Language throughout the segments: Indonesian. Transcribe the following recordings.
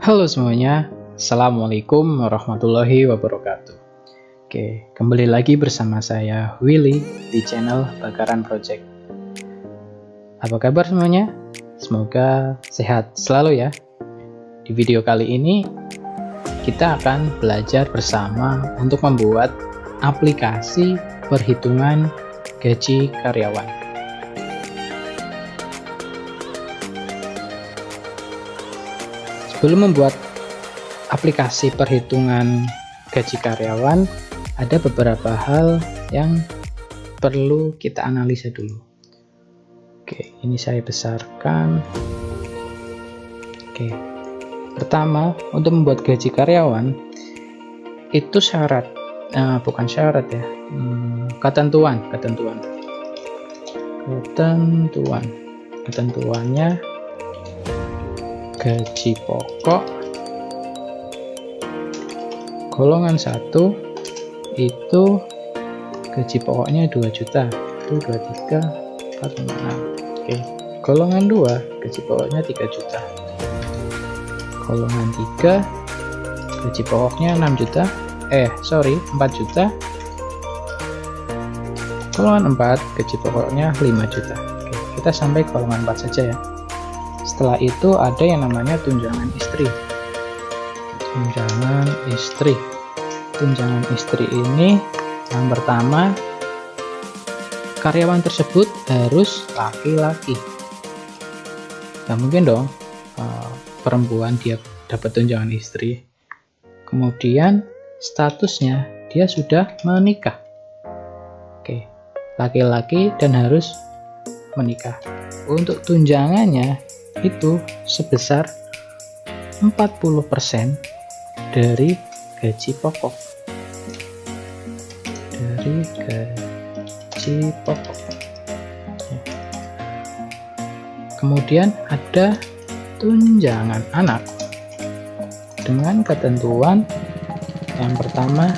Halo semuanya, Assalamualaikum warahmatullahi wabarakatuh. Oke, kembali lagi bersama saya Willy di channel Bakaran Project. Apa kabar semuanya? Semoga sehat selalu ya. Di video kali ini kita akan belajar bersama untuk membuat aplikasi perhitungan gaji karyawan. Sebelum membuat aplikasi perhitungan gaji karyawan, ada beberapa hal yang perlu kita analisa dulu. Oke, ini saya besarkan. Oke, pertama, untuk membuat gaji karyawan itu syarat, bukan syarat ya, ketentuannya gaji pokok golongan 1 itu gaji pokoknya 2 juta, itu 23, 46. Oke, golongan 2 gaji pokoknya 3 juta, golongan 3 gaji pokoknya 4 juta, golongan 4 gaji pokoknya 5 juta. Oke, kita sampai golongan 4 saja ya. Setelah itu ada yang namanya tunjangan istri. Tunjangan istri ini yang pertama, karyawan tersebut harus laki-laki. Gak mungkin dong perempuan dia dapat tunjangan istri. Kemudian statusnya dia sudah menikah. Oke, laki-laki dan harus menikah. Untuk tunjangannya itu sebesar 40% dari gaji pokok. Kemudian ada tunjangan anak dengan ketentuan yang pertama,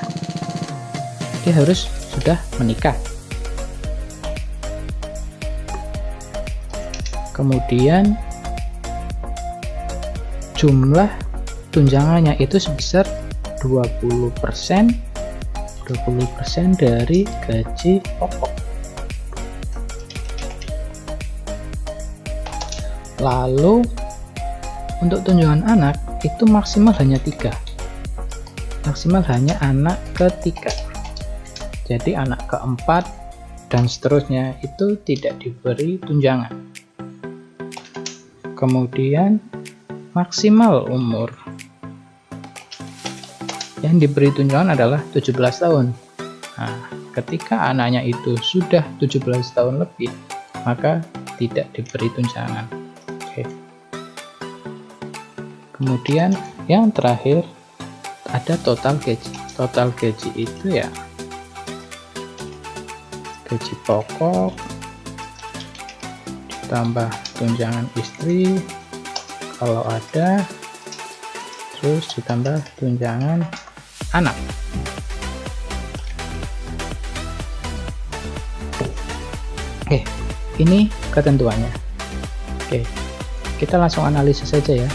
dia harus sudah menikah. Kemudian jumlah tunjangannya itu sebesar 20% dari gaji pokok. Lalu untuk tunjangan anak itu maksimal hanya 3, anak ketiga. Jadi anak keempat dan seterusnya itu tidak diberi tunjangan. Kemudian maksimal umur yang diberi tunjangan adalah 17 tahun. Nah, ketika anaknya itu sudah 17 tahun lebih, maka tidak diberi tunjangan. Oke. Kemudian yang terakhir ada total gaji. Total gaji itu ya gaji pokok ditambah tunjangan istri kalau ada, terus ditambah tunjangan anak. Oke, ini ketentuannya. Oke, kita langsung analisis saja ya.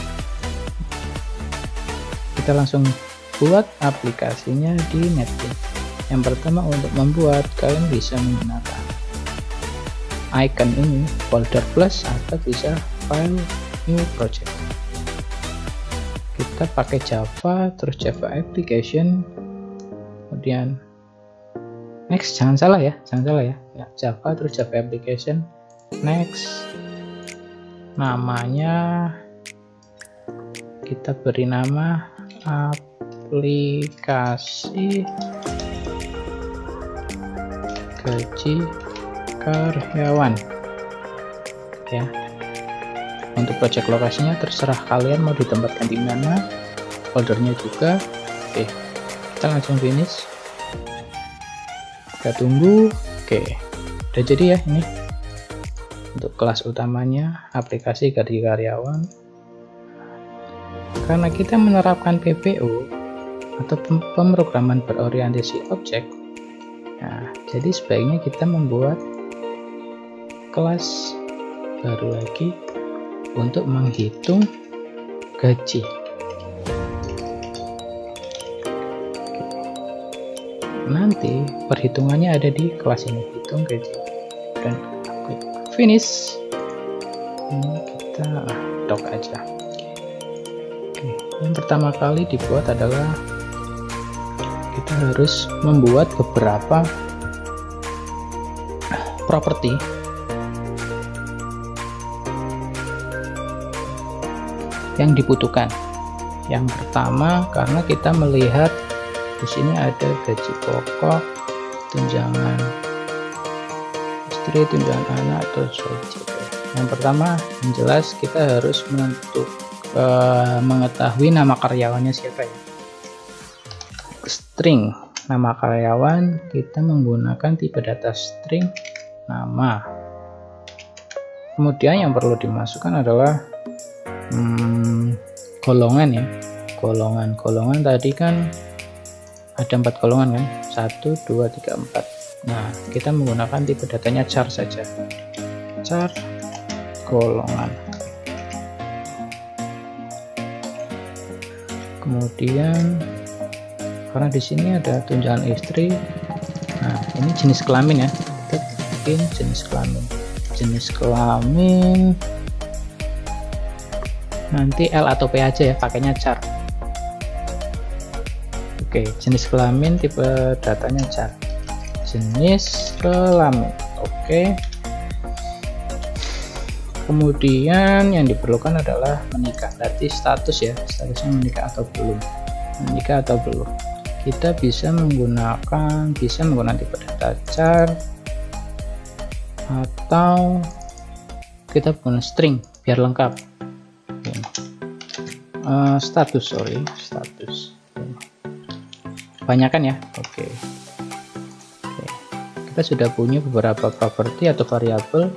Kita langsung buat aplikasinya di NetBeans. Yang pertama, untuk membuat kalian bisa menggunakan icon ini, folder plus, atau bisa file new project. Kita pakai Java, terus Java application, kemudian next, jangan salah ya, Java terus Java application, next, namanya kita beri nama aplikasi gaji karyawan ya. Untuk project lokasinya terserah kalian mau ditempatkan di mana, foldernya juga. Oke, kita langsung finish. Kita tunggu. Oke, udah jadi ya ini. Untuk kelas utamanya aplikasi gaji karyawan. Karena kita menerapkan PBO atau pemrograman berorientasi objek, nah, jadi sebaiknya kita membuat kelas baru lagi untuk menghitung gaji. nanti perhitungannya ada di kelas ini, hitung gaji, dan klik finish. Ini kita dock aja. Oke, yang pertama kali dibuat adalah kita harus membuat beberapa properti yang dibutuhkan. Yang pertama, karena kita melihat di sini ada gaji pokok, tunjangan istri, tunjangan anak, atau SOJP. Yang pertama, yang jelas kita harus mengetahui nama karyawannya siapa ya. String nama karyawan, kita menggunakan tipe data string nama. Kemudian yang perlu dimasukkan adalah golongan ya. Golongan tadi kan ada 4 golongan kan, 1, 2, 3, 4. Nah, kita menggunakan tipe datanya char saja, char golongan. Kemudian karena di sini ada tunjangan istri, nah ini jenis kelamin ya, kita bikin jenis kelamin nanti L atau P aja ya, pakainya char. Oke, jenis kelamin tipe datanya char, jenis kelamin. Oke, kemudian yang diperlukan adalah menikah, berarti status ya, statusnya menikah atau belum. Kita bisa menggunakan tipe data char, atau kita menggunakan string biar lengkap. Status banyakan ya. Oke. Kita sudah punya beberapa properti atau variabel,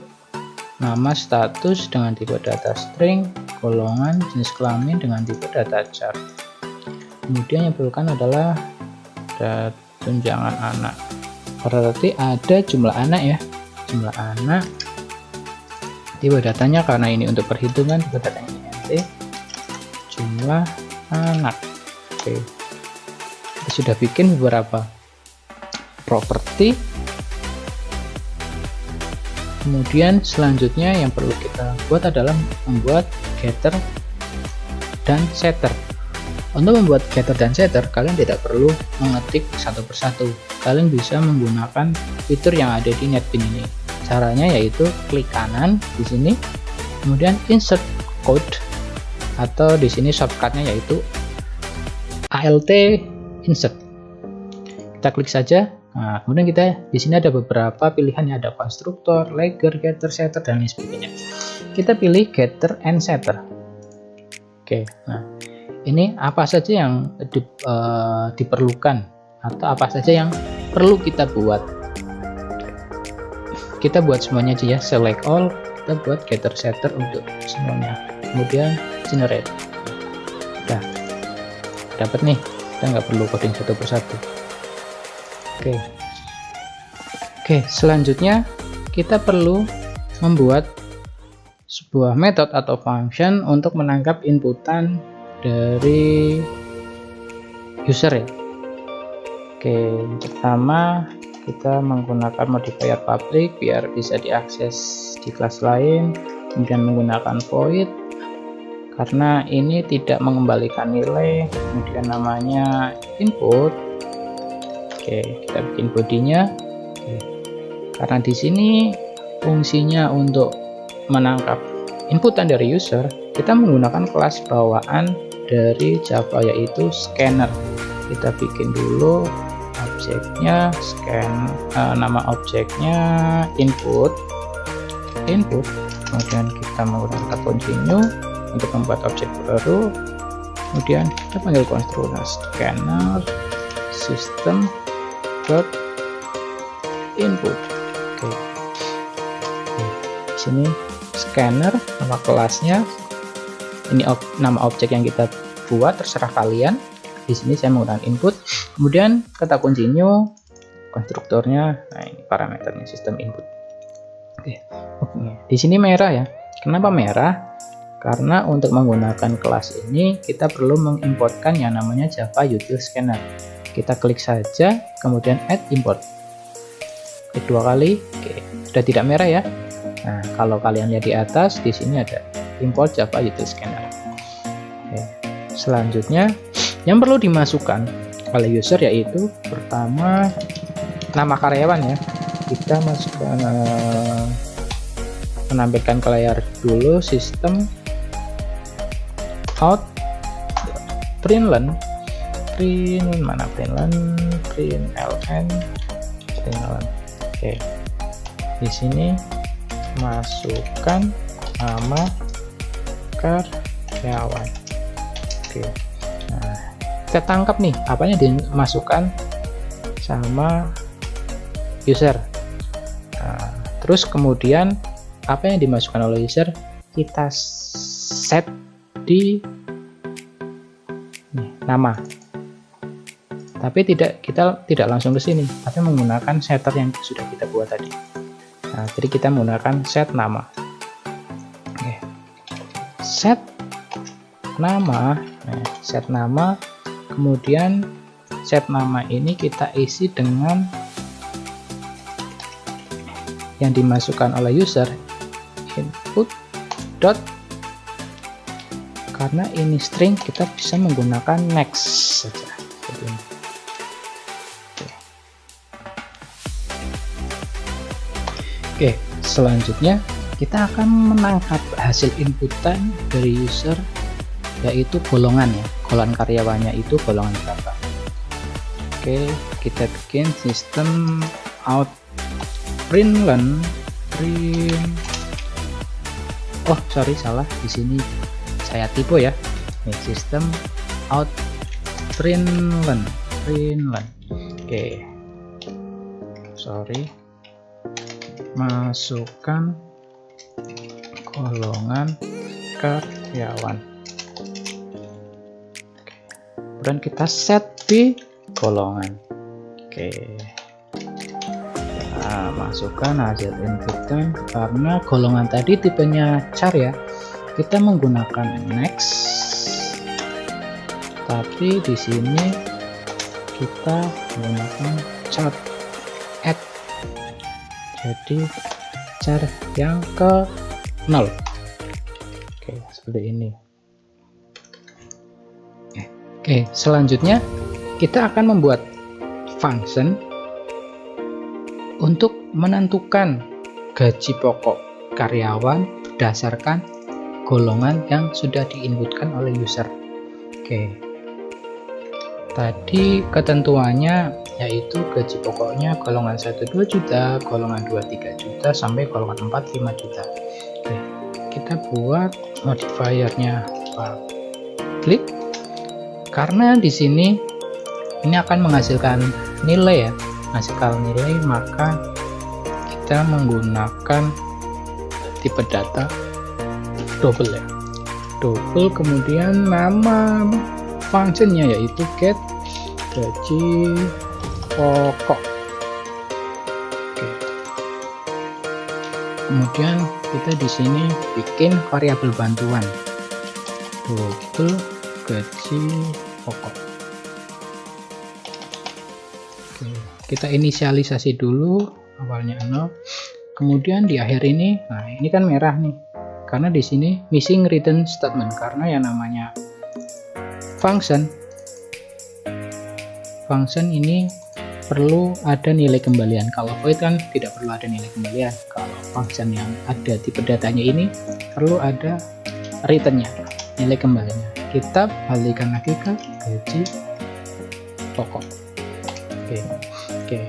nama status dengan tipe data string, golongan, jenis kelamin dengan tipe data char. Kemudian yang diperlukan adalah tunjangan anak, berarti ada jumlah anak ya, jumlah anak, tipe datanya karena ini untuk perhitungan, tipe datanya int, jumlah anak. Oke, kita sudah bikin beberapa properti. Kemudian selanjutnya yang perlu kita buat adalah membuat getter dan setter. Untuk membuat getter dan setter, kalian tidak perlu mengetik satu persatu. Kalian bisa menggunakan fitur yang ada di NetBeans ini. Caranya yaitu klik kanan di sini, kemudian insert code, atau di sini shortcutnya yaitu alt insert. Kita klik saja. Nah, kemudian kita di sini ada beberapa pilihan, ada konstruktor, lagger, getter, setter, dan lain sebagainya. Kita pilih getter and setter. Oke, nah ini apa saja yang diperlukan atau apa saja yang perlu kita buat. Kita buat semuanya aja ya, select all, kita buat getter setter untuk semuanya, kemudian generate. Udah dapat nih, kita nggak perlu coding satu persatu. Oke, selanjutnya kita perlu membuat sebuah metode atau function untuk menangkap inputan dari user ya. Oke, yang pertama kita menggunakan modifier public biar bisa diakses di kelas lain, kemudian menggunakan void karena ini tidak mengembalikan nilai, kemudian namanya input. Oke, kita bikin bodinya. Karena di sini fungsinya untuk menangkap inputan dari user, kita menggunakan kelas bawaan dari Java yaitu scanner. Kita bikin dulu objeknya, nama objeknya input, kemudian kita menggunakan continue untuk membuat objek baru, kemudian kita panggil konstruktor scanner system dot input. Oke. Di sini scanner nama kelasnya, ini nama objek yang kita buat, terserah kalian. Di sini saya menggunakan input, kemudian kata continue konstruktornya. Nah, ini parameternya sistem input. Oke. Di sini merah ya. Kenapa merah? Karena untuk menggunakan kelas ini kita perlu mengimportkan yang namanya Java Util Scanner. kita klik saja, kemudian add import. Klik 2 kali, oke, sudah tidak merah ya. Nah, kalau kalian lihat di atas, di sini ada import Java Util Scanner. Oke. Selanjutnya, yang perlu dimasukkan oleh user yaitu pertama nama karyawan ya. Kita masukkan menampilkan ke layar dulu sistem out println mana println. Oke, di sini masukkan nama karyawan. Oke, nah kita tangkap nih apanya dimasukkan sama user. Nah, terus kemudian apa yang dimasukkan oleh user kita set di nama, tapi kita tidak langsung ke sini, tapi menggunakan setter yang sudah kita buat tadi. Nah, jadi kita menggunakan set nama. Oke. Set nama, set nama, kemudian set nama ini kita isi dengan yang dimasukkan oleh user input dot, karena ini string kita bisa menggunakan next saja. Oke, selanjutnya kita akan menangkap hasil inputan dari user yaitu golongan ya, golongan karyawannya itu golongan berapa. Oke, kita bikin sistem out println salah di sini saya tipe ya. Ini sistem out println. Oke, masukkan golongan karyawan. Kemudian kita set di golongan. Oke, nah, masukkan hasil inputan. Karena golongan tadi tipenya char ya, kita menggunakan next, tapi di sini kita menggunakan char add, jadi char yang ke 0. Oke, seperti ini. Oke, selanjutnya kita akan membuat function untuk menentukan gaji pokok karyawan berdasarkan golongan yang sudah diinputkan oleh user. Oke, tadi ketentuannya yaitu gaji pokoknya golongan 1 2 juta, golongan 2 3 juta, sampai golongan 4 5 juta. Oke, kita buat modifiernya public, karena di sini ini akan menghasilkan nilai ya, maka kita menggunakan tipe data double ya, kemudian nama functionnya yaitu get gaji pokok. Oke. Kemudian kita di sini bikin variabel bantuan double gaji pokok. Oke, kita inisialisasi dulu awalnya 0, kemudian di akhir ini, nah ini kan merah nih karena di sini missing return statement, karena yang namanya function ini perlu ada nilai kembalian. Kalau void kan tidak perlu ada nilai kembalian. Kalau function yang ada tipe datanya ini perlu ada returnnya, nilai kembalinya. Kita balikan lagi ke gaji pokok. Oke.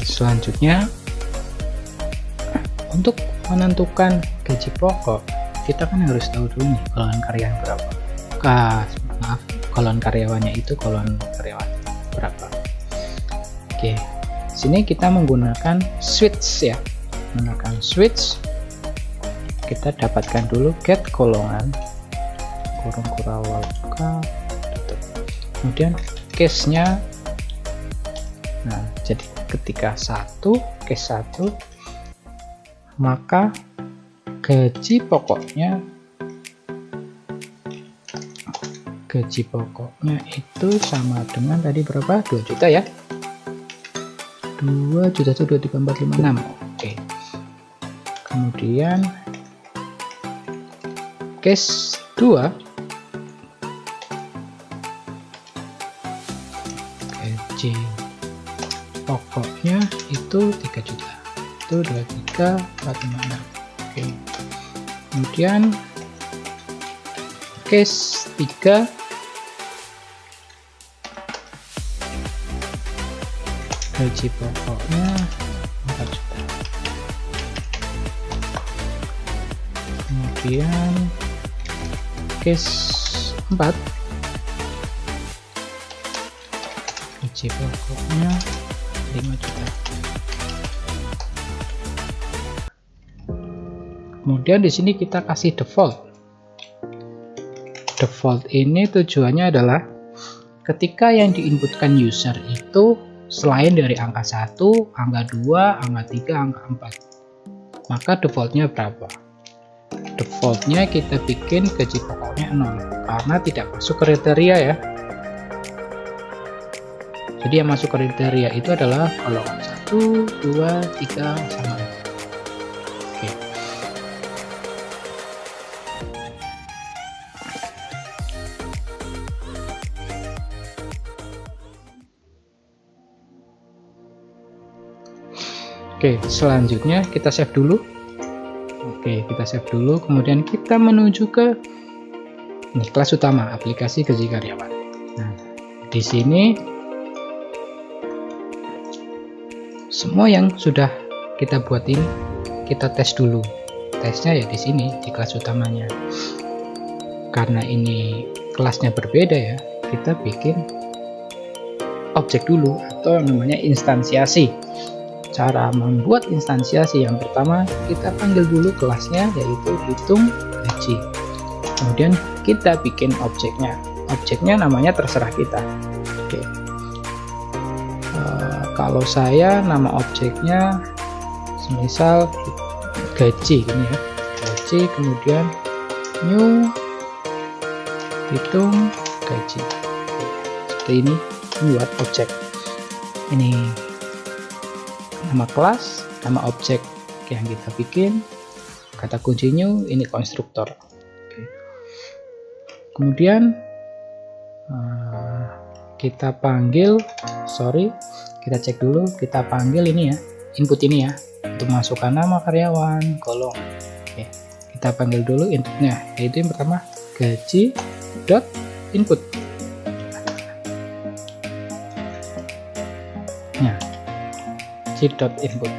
Selanjutnya untuk menentukan gaji pokok kita kan harus tahu dulu nih golongan karyawan berapa. Golongan karyawannya itu golongan karyawan berapa. Oke, sini kita menggunakan switch ya, kita dapatkan dulu get golongan kurung kurawal buka tutup, kemudian case nya. Nah, jadi ketika case 1 maka gaji pokoknya gaji pokoknya itu sama dengan tadi berapa? 2 juta ya. 2 juta itu 23456. Oke. Kemudian case 2, gaji pokoknya itu 3 juta. Itu 23456. Oke. Kemudian case 3, gaji pokoknya 4 juta. Kemudian case 4, gaji pokoknya 5 juta. Kemudian di sini kita kasih default. Default ini tujuannya adalah ketika yang diinputkan user itu selain dari angka 1, angka 2, angka 3, angka 4, maka defaultnya berapa? Defaultnya kita bikin gaji pokoknya 0 karena tidak masuk kriteria ya. Jadi yang masuk kriteria itu adalah golongan 1, 2, 3 sama 4. Oke. Oke, selanjutnya kita save dulu. Oke, kita save dulu, kemudian kita menuju ke ini, kelas utama, aplikasi gaji karyawan. Nah, di sini semua yang sudah kita buat ini kita tes dulu. Tesnya ya di sini, di kelas utamanya. Karena ini kelasnya berbeda ya, kita bikin objek dulu atau namanya instansiasi. Cara membuat instansiasi yang pertama, kita panggil dulu kelasnya yaitu hitung gaji. Kemudian kita bikin objeknya. Objeknya namanya terserah kita. Oke. Kalau saya nama objeknya semisal gaji ini ya. Gaji, kemudian new hitung gaji. Seperti ini buat objek. Ini nama kelas, nama objek yang kita bikin, kata kunci new, ini konstruktor. Oke. Kemudian kita panggil, kita cek dulu, kita panggil ini ya, input ini ya, untuk masukkan nama karyawan, kolom. Oke. Kita panggil dulu inputnya, yaitu yang pertama gaji dot input. Nah, dot input.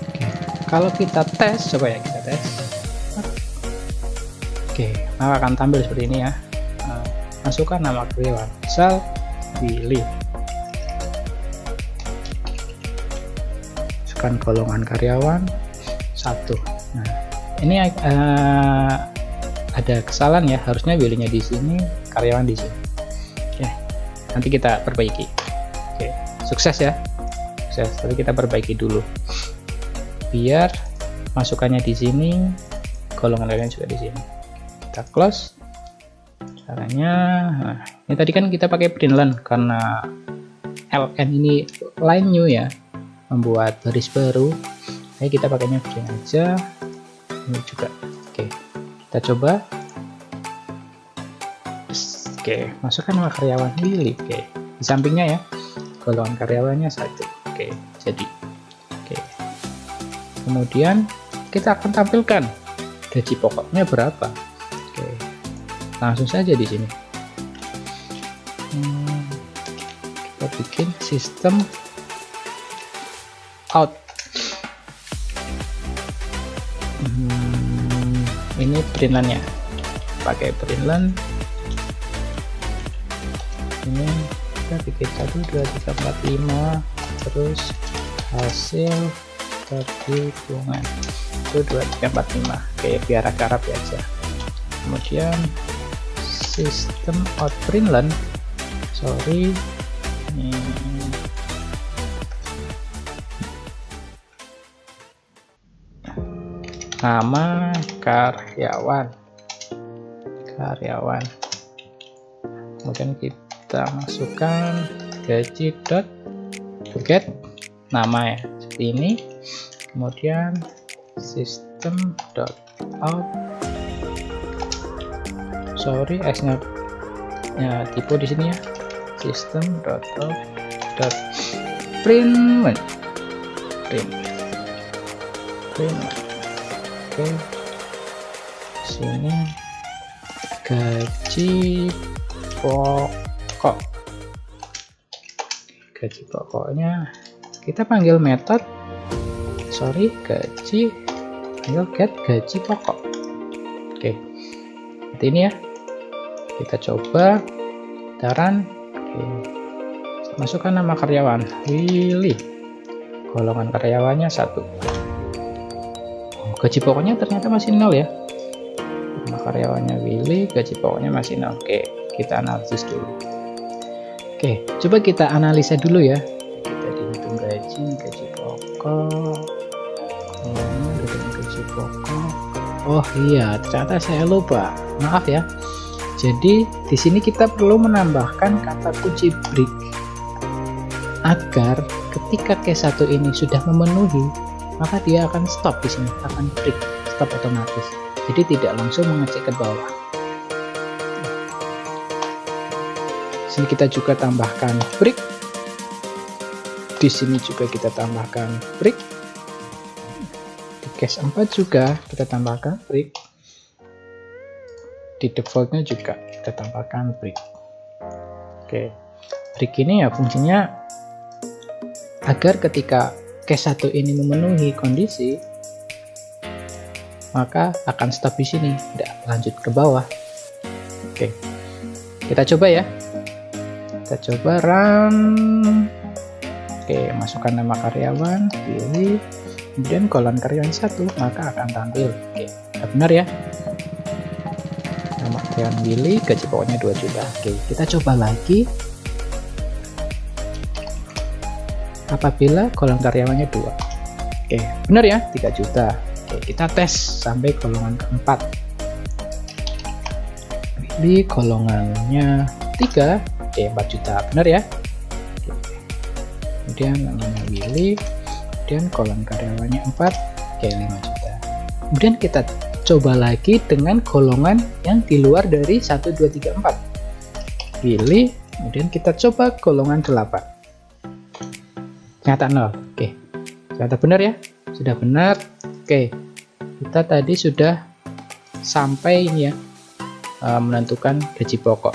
Oke, kalau kita tes, coba ya kita tes. Oke, maka akan tampil seperti ini ya. Masukkan nama karyawan, misal Willy. Masukkan golongan karyawan 1. Nah, ini ada kesalahan ya, harusnya Willy-nya di sini, karyawan di sini. Oke, nanti kita perbaiki. Oke, sukses ya, sukses. Tapi kita perbaiki dulu biar masukannya di sini, golongan lainnya juga di sini. Kita close. Caranya, nah, ini tadi kan kita pakai println karena ln ini line new ya, membuat baris baru. Jadi kita pakainya begini aja. Ini juga. Oke, kita coba. Oke, masukkan nama karyawan Willy. Oke, di sampingnya ya, golongan karyawannya 1. Oke, jadi. Oke. Kemudian kita akan tampilkan gaji pokoknya berapa. Oke, langsung saja di sini. Kita bikin sistem out. Ini println-nya, pakai println. Ini kita bikin 1, 2, 3, 4, 5, terus hasil perhitungan itu 2, 3, 4, 5. Oke, biar agak rapi aja. Kemudian sistem out println, nama karyawan. Kemudian kita masukkan gaji get nama ya, seperti ini. Kemudian system.out, sorry x-nya ya, tipe di sini ya, system.out.print. Oke, sini gaji pokok. Gaji pokoknya kita panggil metode, panggil get gaji pokok. Oke, seperti ini ya. Kita coba taran. Oke, masukkan nama karyawan Willy, golongan karyawannya 1. Gaji pokoknya ternyata masih 0 ya. Nama karyawannya Willy, gaji pokoknya masih 0. Oke, kita analisis dulu. Oke, coba kita analisa dulu ya. Kita dihitung gaji pokok. Gaji pokok. Oh iya, ternyata saya lupa. Maaf ya. Jadi di sini kita perlu menambahkan kata kunci break agar ketika case 1 ini sudah memenuhi, maka dia akan stop di sini, akan break, stop otomatis. Jadi tidak langsung mengecek ke bawah. Sini kita juga tambahkan break. Di sini juga kita tambahkan break. Di case 4 juga kita tambahkan break. Di defaultnya juga kita tambahkan break. Oke, break ini ya fungsinya agar ketika case 1 ini memenuhi kondisi, maka akan stop di sini, tidak lanjut ke bawah. Oke, kita coba ya. Kita coba run. Oke, masukkan nama karyawan, pilih, kemudian kolon karyawan 1, maka akan tampil. Oke, benar ya. Nama karyawan Willy, gaji pokoknya 2 juta. Oke, kita coba lagi. Apabila kolom karyawannya 2. Oke, benar ya, 3 juta. Oke, kita tes sampai golongan keempat. Pilih golongannya 3, oke, 4 juta, benar ya. Oke. Kemudian namanya Willy, kemudian kolom karyawannya 4, oke, 5 juta. Kemudian kita coba lagi dengan golongan yang di luar dari 1, 2, 3, 4. Pilih, kemudian kita coba golongan 8. Ternyata 0. Oke, ternyata benar ya, sudah benar. Oke, kita tadi sudah sampai ini ya, menentukan gaji pokok.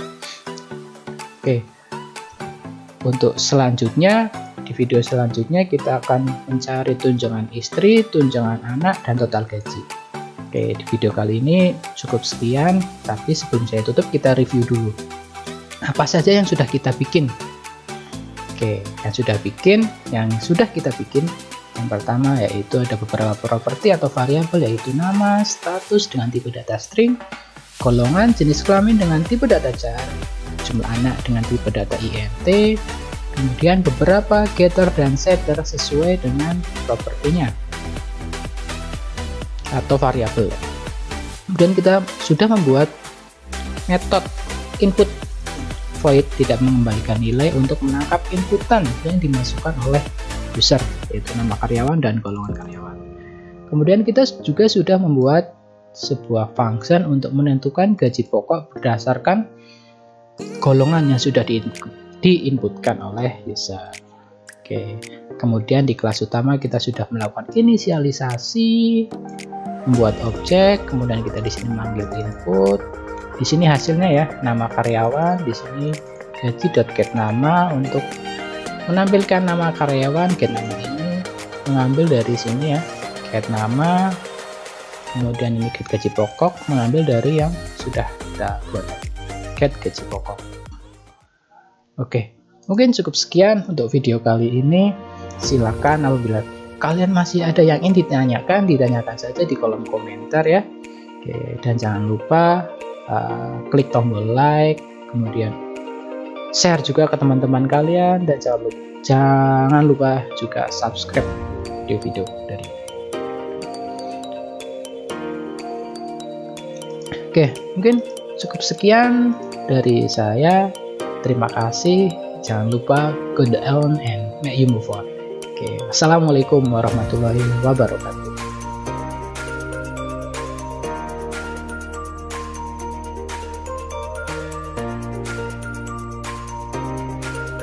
Oke, untuk selanjutnya, di video selanjutnya kita akan mencari tunjangan istri, tunjangan anak, dan total gaji. Oke, di video kali ini cukup sekian, tapi sebelum saya tutup kita review dulu apa saja yang sudah kita bikin. Oke, yang sudah kita bikin, yang pertama yaitu ada beberapa properti atau variabel, yaitu nama, status dengan tipe data string, golongan, jenis kelamin dengan tipe data char, jumlah anak dengan tipe data int, kemudian beberapa getter dan setter sesuai dengan propertinya atau variabel. Kemudian kita sudah membuat metode input void tidak mengembalikan nilai untuk menangkap inputan yang dimasukkan oleh user, yaitu nama karyawan dan golongan karyawan. Kemudian kita juga sudah membuat sebuah function untuk menentukan gaji pokok berdasarkan golongan yang sudah diinputkan oleh user. Oke, kemudian di kelas utama kita sudah melakukan inisialisasi, membuat objek, kemudian kita di sini manggil input. Di sini hasilnya ya, nama karyawan, di sini gaji.get nama untuk menampilkan nama karyawan, get nama ini mengambil dari sini ya, get nama, kemudian ini get gaji pokok mengambil dari yang sudah kita buat, get gaji pokok. Oke, mungkin cukup sekian untuk video kali ini. Silakan apabila kalian masih ada yang ingin ditanyakan saja di kolom komentar ya. Oke, dan jangan lupa klik tombol like, kemudian share juga ke teman-teman kalian, dan jangan lupa juga subscribe video-video dari Oke, mungkin cukup sekian dari saya. Terima kasih. Jangan lupa go on and make you move on. Oke, wassalamualaikum warahmatullahi wabarakatuh.